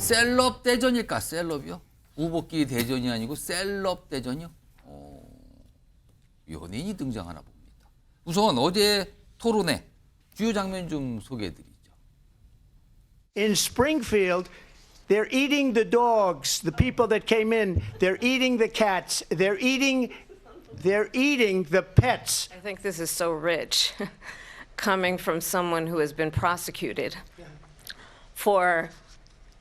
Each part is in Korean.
셀럽 대전일까? 셀럽이요? 후보끼리 대전이 아니고 셀럽 대전이요? 연예인이 등장하나 봅니다. 우선 어제 토론회 주요 장면 좀 소개해드리죠. In Springfield, they're eating the dogs, the people that came in. They're eating the cats. They're eating the pets. I think this is so rich, coming from someone who has been prosecuted for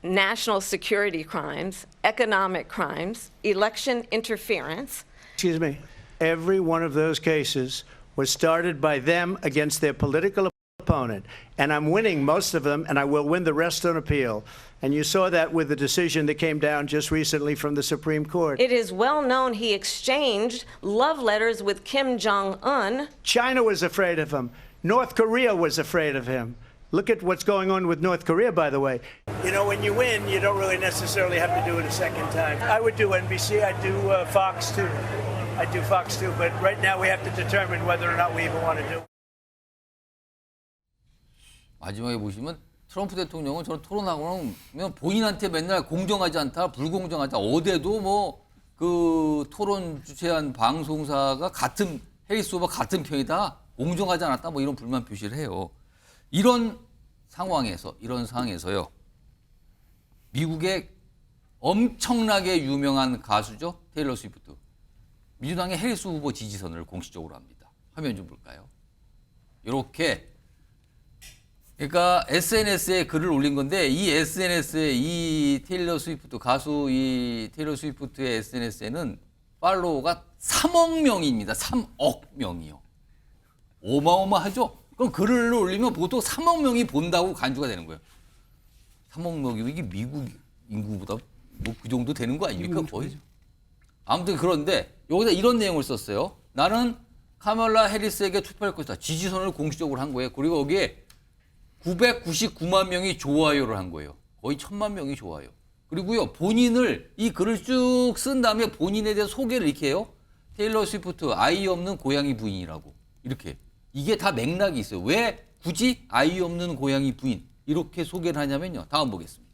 national security crimes, economic crimes, election interference. Excuse me. Every one of those cases was started by them against their political opponent. And I'm winning most of them, and I will win the rest on appeal. And you saw that with the decision that came down just recently from the Supreme Court. It is well known he exchanged love letters with Kim Jong-un. China was afraid of him. North Korea was afraid of him. Look at what's going on with North Korea, by the way. You know, when you win, you don't really necessarily have to do it a second time. I would do NBC. I'd do Fox, too. I'd do Fox, too. But right now we have to determine whether or not we even want to do it. 마지막에 보시면 트럼프 대통령은 저는 토론하고 나면 본인한테 맨날 공정하지 않다, 불공정하다, 어디에도 뭐 그 토론 주최한 방송사가 같은 해리스 후보 같은 편이다, 공정하지 않았다, 뭐 이런 불만 표시를 해요. 이런 상황에서요. 미국의 엄청나게 유명한 가수죠, 테일러 스위프트. 민주당의 해리스 후보 지지선을 공식적으로 합니다. 화면 좀 볼까요? 이렇게. 그러니까 SNS에 글을 올린 건데 이 SNS에 이 테일러 스위프트 가수 이 테일러 스위프트의 SNS에는 팔로워가 3억 명입니다. 3억 명이요. 어마어마하죠? 그럼 글을 올리면 보통 3억 명이 본다고 간주가 되는 거예요. 3억 명이면 이게 미국 인구보다 뭐 그 정도 되는 거 아닙니까? 거의. 아무튼 그런데 여기다 이런 내용을 썼어요. 나는 카멀라 해리스에게 투표할 것이다. 지지선을 공식적으로 한 거예요. 그리고 여기에 999만 명이 좋아요를 한 거예요. 거의 1000만 명이 좋아요. 그리고요, 본인을 이 글을 쭉 쓴 다음에 본인에 대해서 소개를 이렇게 해요. 테일러 스위프트 아이 없는 고양이 부인이라고. 이렇게. 이게 다 맥락이 있어요. 왜 굳이 아이 없는 고양이 부인 이렇게 소개를 하냐면요. 다음 보겠습니다.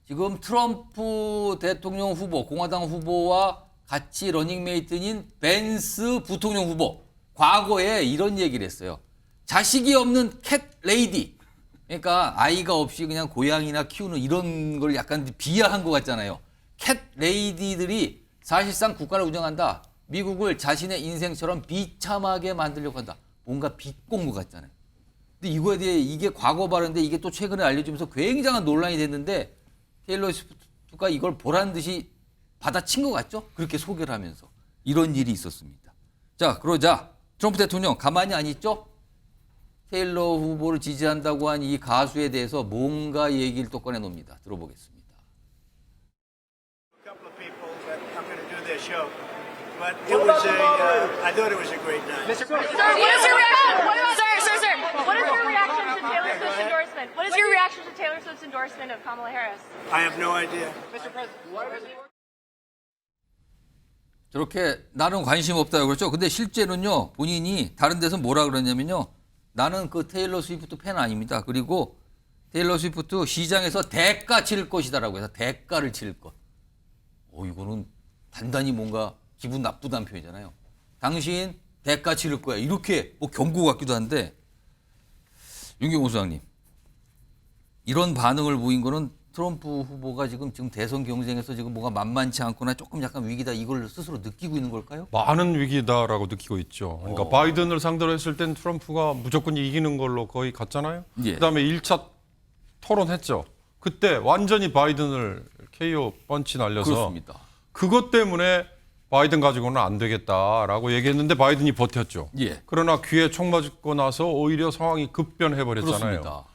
지금 트럼프 대통령 후보, 공화당 후보와 같이 러닝메이트인 벤스 부통령 후보. 과거에 이런 얘기를 했어요. 자식이 없는 캣 레이디. 그러니까 아이가 없이 그냥 고양이나 키우는 이런 걸 약간 비하한 것 같잖아요. 캣 레이디들이 사실상 국가를 운영한다. 미국을 자신의 인생처럼 비참하게 만들려고 한다. 뭔가 비공부 같잖아요. 근데 이거에 대해 이게 과거 발언인데 이게 또 최근에 알려지면서 굉장한 논란이 됐는데 테일러 스위프트가 이걸 보란 듯이 받아친 것 같죠? 그렇게 소개를 하면서. 이런 일이 있었습니다. 자, 그러자 트럼프 대통령 가만히 안 있죠? 테일러 후보를 지지한다고 한 이 가수에 대해서 뭔가 얘기를 또 꺼내놉니다. 들어보겠습니다. A couple of people that I'm going to do their show, but it was I thought it was a great night. Sir, what is your reaction? Sir. What is your reaction to Taylor Swift's endorsement? What is your reaction to Taylor Swift's endorsement of Kamala Harris? I have no idea. Mr. President, 저렇게 나는 관심 없다고 그랬죠. 근데 실제로는요, 본인이 다른 데서 뭐라 그러냐면요. 나는 그 테일러 스위프트 팬 아닙니다. 그리고 테일러 스위프트 시장에서 대가 치를 것이다라고 해서 대가를 치를 것. 이거는 단단히 뭔가 기분 나쁘다는 표현이잖아요. 당신 대가 치를 거야. 이렇게 뭐 경고 같기도 한데 윤경호 소장님, 이런 반응을 보인 거는 트럼프 후보가 지금 대선 경쟁에서 지금 뭐가 만만치 않거나 조금 약간 위기다 이걸 스스로 느끼고 있는 걸까요? 많은 위기다라고 느끼고 있죠. 그러니까 바이든을 상대로 했을 땐 트럼프가 무조건 이기는 걸로 거의 갔잖아요. 예. 그다음에 1차 토론했죠. 그때 완전히 바이든을 KO 펀치 날려서 그렇습니다. 그것 때문에 바이든 가지고는 안 되겠다라고 얘기했는데 바이든이 버텼죠. 예. 그러나 귀에 총 맞고 나서 오히려 상황이 급변해버렸잖아요. 그렇습니다.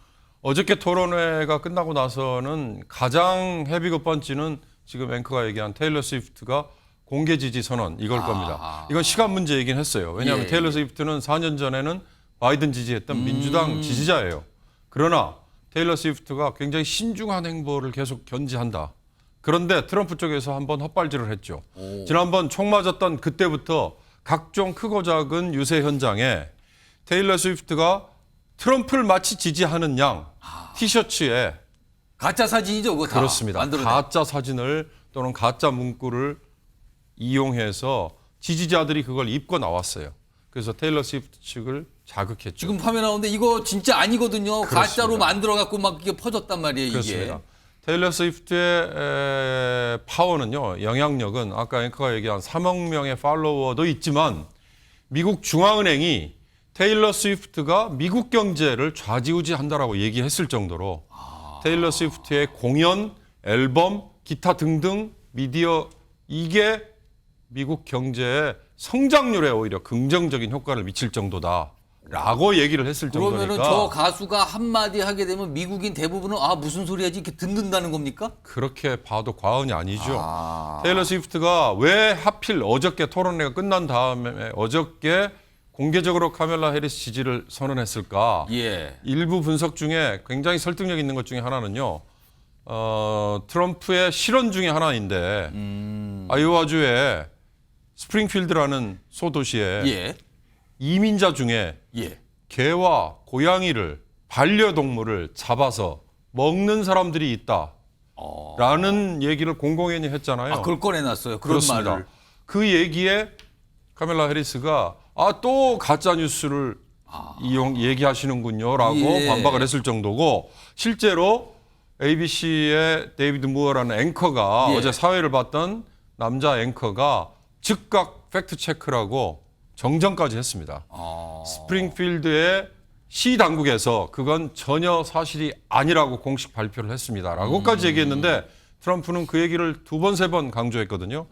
어저께 토론회가 끝나고 나서는 가장 헤비급 펀치는 지금 앵커가 얘기한 테일러 스위프트가 공개 지지 선언 이걸 겁니다. 이건 시간 문제이긴 했어요. 왜냐하면 예, 테일러 스위프트는 4년 전에는 바이든 지지했던 민주당 지지자예요. 그러나 테일러 스위프트가 굉장히 신중한 행보를 계속 견지한다. 그런데 트럼프 쪽에서 한번 헛발질을 했죠. 지난번 총 맞았던 그때부터 각종 크고 작은 유세 현장에 테일러 스위프트가 트럼프를 마치 지지하는 양 티셔츠에 가짜 사진이죠, 그거 다. 그렇습니다. 만들어낸. 가짜 사진을 또는 가짜 문구를 이용해서 지지자들이 그걸 입고 나왔어요. 그래서 테일러 스위프트 측을 자극했죠. 지금 화면 나오는데 이거 진짜 아니거든요. 그렇습니다. 가짜로 만들어 갖고 막 이게 퍼졌단 말이에요, 그렇습니다. 이게. 테일러 스위프트의 파워는요, 영향력은 아까 앵커가 얘기한 3억 명의 팔로워도 있지만 미국 중앙은행이 테일러 스위프트가 미국 경제를 좌지우지한다라고 얘기했을 정도로 테일러 스위프트의 공연, 앨범, 기타 등등 미디어 이게 미국 경제의 성장률에 오히려 긍정적인 효과를 미칠 정도다라고 얘기를 했을 그러면은 정도니까 저 가수가 한마디 하게 되면 미국인 대부분은 아 무슨 소리 하지 이렇게 듣는다는 겁니까? 그렇게 봐도 과언이 아니죠. 테일러 스위프트가 왜 하필 어저께 토론회가 끝난 다음에 어저께 공개적으로 카멜라 해리스 지지를 선언했을까? 예. 일부 분석 중에 굉장히 설득력 있는 것 중에 하나는요. 트럼프의 실언 중에 하나인데 아이오와주의 스프링필드라는 소도시에 예. 이민자 중에 예. 개와 고양이를 반려동물을 잡아서 먹는 사람들이 있다라는 얘기를 공공연히 했잖아요. 아, 그걸 꺼내놨어요. 그런 그렇습니다. 말을. 그 얘기에 카멜라 해리스가 또 가짜 뉴스를 얘기하시는군요라고 예. 반박을 했을 정도고 실제로 ABC의 데이비드 무어라는 앵커가 예. 어제 사회를 봤던 남자 앵커가 즉각 팩트 체크라고 정정까지 했습니다. 스프링필드의 시 당국에서 그건 전혀 사실이 아니라고 공식 발표를 했습니다라고까지 얘기했는데 트럼프는 그 얘기를 2번, 3번 강조했거든요.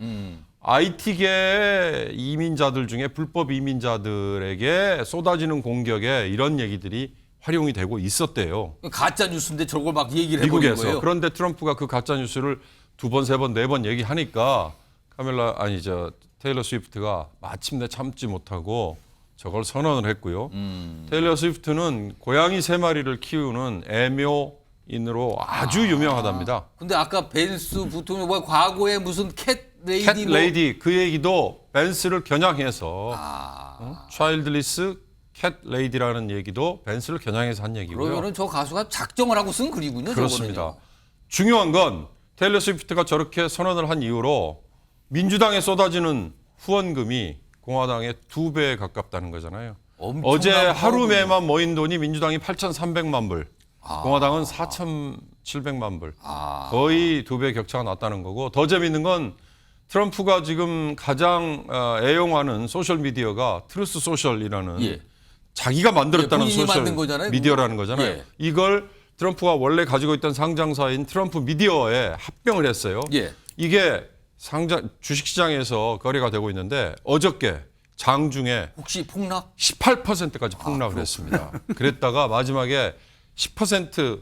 IT계 이민자들 중에 불법 이민자들에게 쏟아지는 공격에 이런 얘기들이 활용이 되고 있었대요. 가짜 뉴스인데 저걸 막 얘기를 해버린 미국에서. 거예요. 그런데 트럼프가 그 가짜 뉴스를 2번, 3번, 4번 얘기하니까 테일러 스위프트가 마침내 참지 못하고 저걸 선언을 했고요. 테일러 스위프트는 고양이 3마리를 키우는 애묘인으로 아주 유명하답니다. 근데 아까 벤스 부통령 뭐 과거에 무슨 캣 레이디 캣 레이디 그 얘기도 벤스를 겨냥해서 차일드리스 캣 레이디라는 얘기도 벤스를 겨냥해서 한 얘기고요. 그러면은 저 가수가 작정을 하고 쓴 글이군요. 그렇습니다. 저거는요. 중요한 건 테일러 스위프트가 저렇게 선언을 한 이후로 민주당에 쏟아지는 후원금이 공화당의 2배에 가깝다는 거잖아요. 엄청난 어제 하루 파워군요. 매만 모인 돈이 민주당이 8,300만 불, 공화당은 4,700만 불. 거의 2배 격차가 났다는 거고 더 재밌는 건 트럼프가 지금 가장 애용하는 소셜 미디어가 트루스 소셜이라는 예. 자기가 만들었다는 예, 본인이 소셜 만든 거잖아요, 미디어라는 거잖아요. 예. 이걸 트럼프가 원래 가지고 있던 상장사인 트럼프 미디어에 합병을 했어요. 예. 이게 주식시장에서 거래가 되고 있는데 어저께 장중에 혹시 폭락? 18%까지 폭락을 했습니다. 그랬다가 마지막에 10%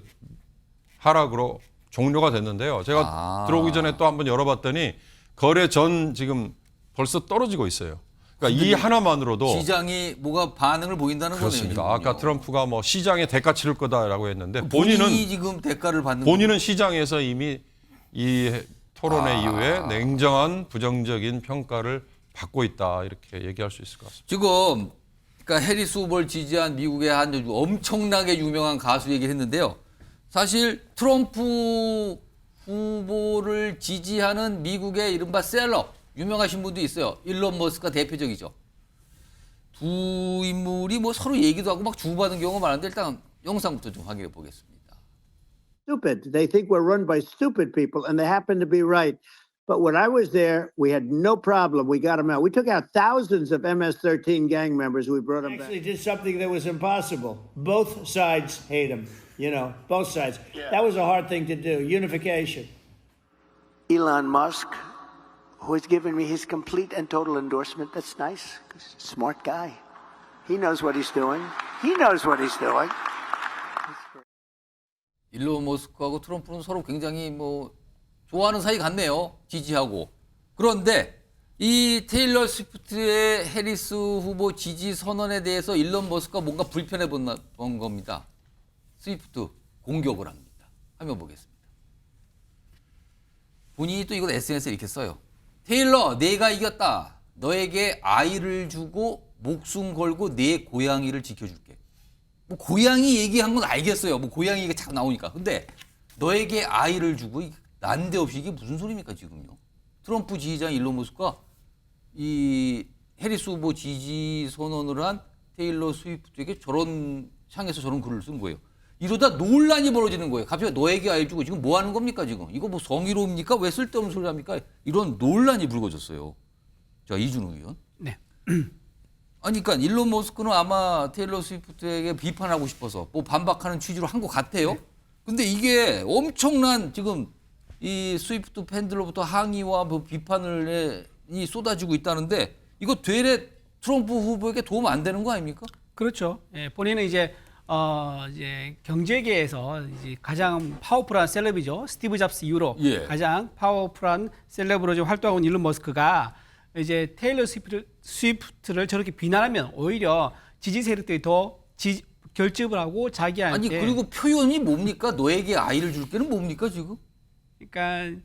하락으로 종료가 됐는데요. 제가 들어오기 전에 또 한번 열어봤더니 거래 전 지금 벌써 떨어지고 있어요. 그러니까 이 하나만으로도 시장이 뭐가 반응을 보인다는 그렇습니다. 거네요. 아까 트럼프가 뭐 시장에 대가 치를 거다라고 했는데 본인이 지금 대가를 받는 본인은 시장에서 이미 이 토론회 이후에 냉정한 부정적인 평가를 받고 있다 이렇게 얘기할 수 있을 것 같습니다. 지금 그러니까 해리스 후보를 지지한 미국의 한 엄청나게 유명한 가수 얘기를 했는데요. 사실 트럼프 후보를 지지하는 미국의 이른바 셀럽 유명하신 분도 있어요. 일론 머스크가 대표적이죠. 두 인물이 뭐 서로 얘기도 하고 막 주고받은 경우가 많은데 일단 영상부터 좀 확인해 보겠습니다. Stupid. They think we're run by stupid people, and they happen to be right. But when I was there, we had no problem. We got them out. We took out thousands of MS-13 gang members. We brought them back. Actually did something that was impossible. Both sides hate him. You know, both sides. Yeah. That was a hard thing to do. Unification. Elon Musk, who has given me his complete and total endorsement. That's nice. Smart guy. He knows what he's doing. He knows what he's doing. 일론 머스크하고 트럼프는 서로 굉장히 뭐 좋아하는 사이 같네요. 지지하고. 그런데 이 테일러 스위프트의 해리스 후보 지지 선언에 대해서 일론 머스크가 뭔가 불편해 본 겁니다. 스위프트 공격을 합니다. 화면 보겠습니다. 본인이 또 이걸 SNS에 이렇게 써요. 테일러, 내가 이겼다. 너에게 아이를 주고 목숨 걸고 내 고양이를 지켜줄게. 뭐 고양이 얘기한 건 알겠어요. 뭐 고양이가 자꾸 나오니까. 근데 너에게 아이를 주고 난데없이 이게 무슨 소리입니까 지금요? 트럼프 지지자 일론 머스크가 이 해리스 후보 지지 선언을 한 테일러 스위프트에게 저런 향해서 저런 글을 쓴 거예요. 이러다 논란이 벌어지는 거예요. 갑자기 너에게 아이 주고 지금 뭐 하는 겁니까 지금? 이거 뭐 성희롱입니까? 왜 쓸데없는 소리 합니까? 이런 논란이 불거졌어요. 자, 이준호 의원. 네. 아니, 그러니까 일론 머스크는 아마 테일러 스위프트에게 비판하고 싶어서 뭐 반박하는 취지로 한 것 같아요. 근데 이게 엄청난 지금 이 스위프트 팬들로부터 항의와 뭐 비판을 이 쏟아지고 있다는데 이거 되레 트럼프 후보에게 도움 안 되는 거 아닙니까? 그렇죠. 예, 본인은 이제 경제계에서 이제 가장 파워풀한 셀럽이죠. 스티브 잡스 이후로 예. 가장 파워풀한 셀럽으로 지금 활동하고 있는 일론 머스크가 이제 테일러 스위프트를 저렇게 비난하면 오히려 지지 세력들이 더 결집을 하고 자기한테 아니 그리고 표현이 뭡니까? 너에게 아이를 줄게는 뭡니까 지금? 그러니까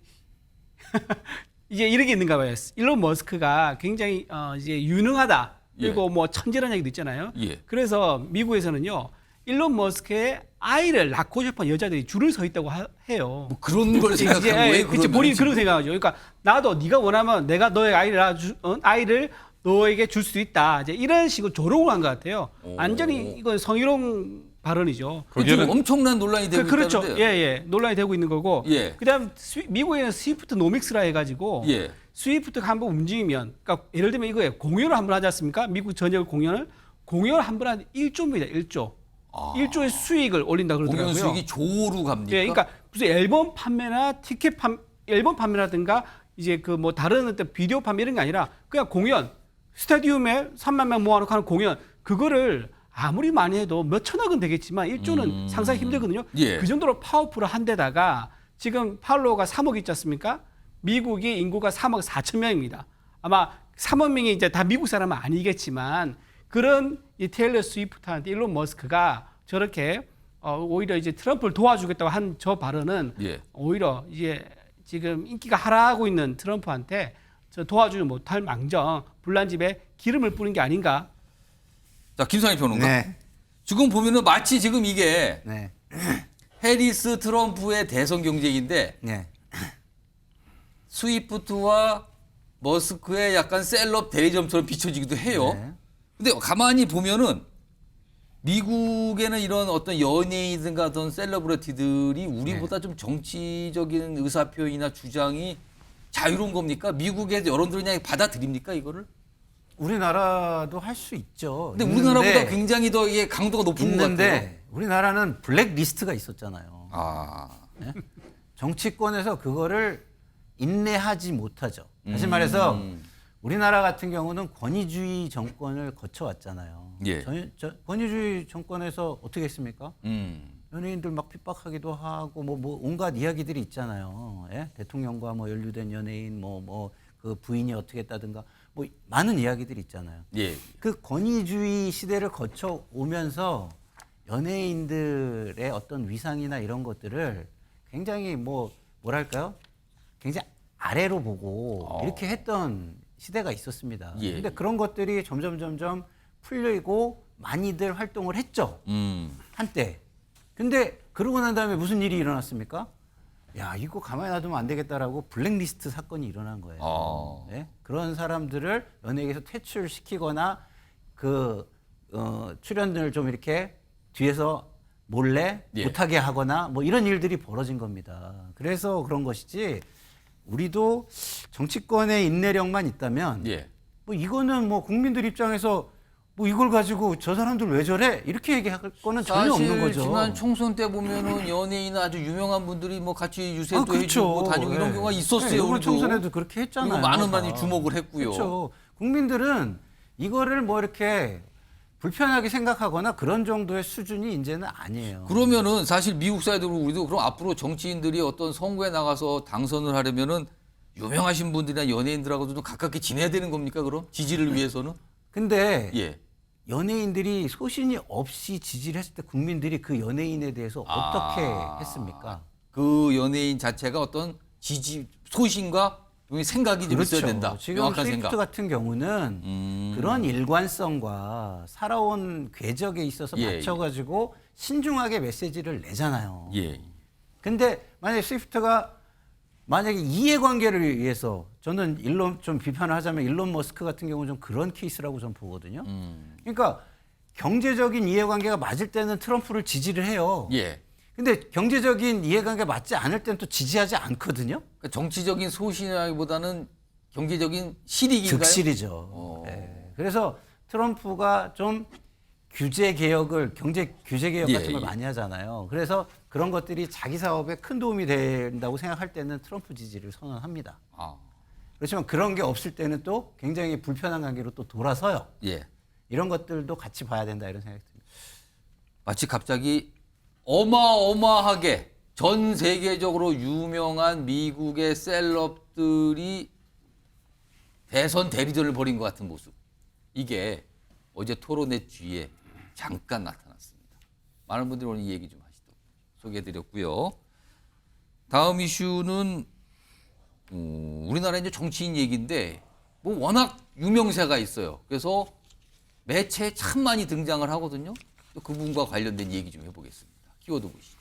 이제 이런 게 있는가 봐요. 일론 머스크가 굉장히 이제 유능하다. 그리고 예. 뭐 천재라는 얘기도 있잖아요. 예. 그래서 미국에서는요. 일론 머스크의 아이를 낳고 싶은 여자들이 줄을 서 있다고 해요. 뭐 그런 걸 생각한 거예요? 그치, 본인이 그런 생각하죠. 그러니까 나도 네가 원하면 내가 너의 아이를 너에게 줄 수도 있다. 이제 이런 식으로 조롱을 한 것 같아요. 완전히 이건 성희롱 발언이죠. 지금 엄청난 논란이 되고 그렇죠. 있다는데. 예. 논란이 되고 있는 거고. 예. 그다음 미국에는 스위프트 노믹스라 해가지고 예. 스위프트가 한번 움직이면, 그러니까 예를 들면 이거예요. 공연을 한번 하지 않습니까? 미국 전역 공연을 한번 하는 1조입니다. 1조. 1조의 수익을 올린다 그러더라고요. 공연 수익이 조로 갑니까? 예, 그러니까 무슨 앨범 판매나 앨범 판매라든가 이제 그 뭐 다른 어떤 비디오 판매 이런 게 아니라 그냥 공연, 스타디움에 3만 명 모아놓고 하는 공연, 그거를 아무리 많이 해도 몇 천억 원 되겠지만 1조는 상상이 힘들거든요. 예. 그 정도로 파워풀한 데다가 지금 팔로워가 3억 있지 않습니까? 미국이 인구가 3억 4천 명입니다. 아마 3억 명이 이제 다 미국 사람은 아니겠지만 그런 이 테일러 스위프트한테 일론 머스크가 저렇게 오히려 이제 트럼프를 도와주겠다고 한 저 발언은 예. 오히려 이제 지금 인기가 하락하고 있는 트럼프한테 저 도와주지 못할 망정 불난집에 기름을 뿌린 게 아닌가. 자, 김상희 평론가. 네. 지금 보면은 마치 지금 이게 네. 해리스 트럼프의 대선 경쟁인데 네. 스위프트와 머스크의 약간 셀럽 대리점처럼 비춰지기도 해요. 네. 근데 가만히 보면은 미국에는 이런 어떤 연예인든가 어떤 셀러브리티들이 우리보다 좀 정치적인 의사 표현이나 주장이 자유로운 겁니까? 미국의 여론들은 그냥 받아들입니까 이거를? 우리나라도 할 수 있죠. 근데 있는데, 우리나라보다 굉장히 더 이게 강도가 높은 것 같아요. 있는데 우리나라는 블랙 리스트가 있었잖아요. 아, 네? 정치권에서 그거를 인내하지 못하죠. 다시 말해서 우리나라 같은 경우는 권위주의 정권을 거쳐왔잖아요. 예. 권위주의 정권에서 어떻게 했습니까? 연예인들 막 핍박하기도 하고 뭐 온갖 이야기들이 있잖아요. 예? 대통령과 뭐 연루된 연예인 뭐 그 부인이 어떻게 했다든가 뭐 많은 이야기들이 있잖아요. 예. 그 권위주의 시대를 거쳐 오면서 연예인들의 어떤 위상이나 이런 것들을 굉장히 뭐랄까요? 굉장히 아래로 보고 이렇게 했던 시대가 있었습니다. 예. 근데 그런 것들이 점점 풀리고 많이들 활동을 했죠. 한때. 근데 그러고 난 다음에 무슨 일이 일어났습니까? 야, 이거 가만히 놔두면 안 되겠다라고 블랙리스트 사건이 일어난 거예요. 네? 그런 사람들을 연예계에서 퇴출시키거나 출연을 좀 이렇게 뒤에서 몰래 예. 못하게 하거나 뭐 이런 일들이 벌어진 겁니다. 그래서 그런 것이지 우리도 정치권의 인내력만 있다면 예. 뭐 이거는 뭐 국민들 입장에서 뭐 이걸 가지고 저 사람들 왜 저래? 이렇게 얘기할 거는 전혀 사실 없는 거죠. 지난 총선 때 보면은 연예인 아주 유명한 분들이 뭐 같이 유세도 그렇죠. 해주고 다니고 이런 네. 경우가 있었어요. 네, 이번 우리도. 총선에도 그렇게 했잖아요. 그리고 많은 다. 많이 주목을 했고요. 그렇죠. 국민들은 이거를 뭐 이렇게 불편하게 생각하거나 그런 정도의 수준이 이제는 아니에요. 그러면은 사실 미국 사회도 그렇고 우리도 그럼 앞으로 정치인들이 어떤 선거에 나가서 당선을 하려면은 유명하신 분들이나 연예인들하고도 좀 가깝게 지내야 되는 겁니까? 그럼 지지를 위해서는? 근데 예. 연예인들이 소신이 없이 지지를 했을 때 국민들이 그 연예인에 대해서 어떻게 했습니까? 그 연예인 자체가 어떤 지지 소신과 생각이 좀 있어야 된다. 지금 명확한 스위프트 생각. 같은 경우는 그런 일관성과 살아온 궤적에 있어서 예, 맞춰가지고 신중하게 메시지를 내잖아요. 예. 근데 만약에 스위프트가 만약에 이해관계를 위해서 저는 좀 비판을 하자면 일론 머스크 같은 경우는 좀 그런 케이스라고 좀 보거든요. 그러니까 경제적인 이해관계가 맞을 때는 트럼프를 지지를 해요. 예. 근데 경제적인 이해관계가 맞지 않을 때는 또 지지하지 않거든요. 그러니까 정치적인 소신이라기보다는 경제적인 실익인가요? 극실이죠. 네. 그래서 트럼프가 좀 규제 개혁을 경제 규제 개혁 같은 걸 많이 하잖아요. 그래서 그런 것들이 자기 사업에 큰 도움이 된다고 생각할 때는 트럼프 지지를 선언합니다. 아, 그렇지만 그런 게 없을 때는 또 굉장히 불편한 관계로 또 돌아서요. 예. 이런 것들도 같이 봐야 된다 이런 생각이 듭니다. 마치 갑자기 어마어마하게 전 세계적으로 유명한 미국의 셀럽들이 대선 대리전을 벌인 것 같은 모습. 이게 어제 토론회 뒤에 잠깐 나타났습니다. 많은 분들이 오늘 이 얘기 좀 하시더라고요. 소개해드렸고요. 다음 이슈는 우리나라 이제 정치인 얘기인데 뭐 워낙 유명세가 있어요. 그래서 매체에 참 많이 등장을 하거든요. 또 그분과 관련된 얘기 좀 해보겠습니다. 키워드 보시죠.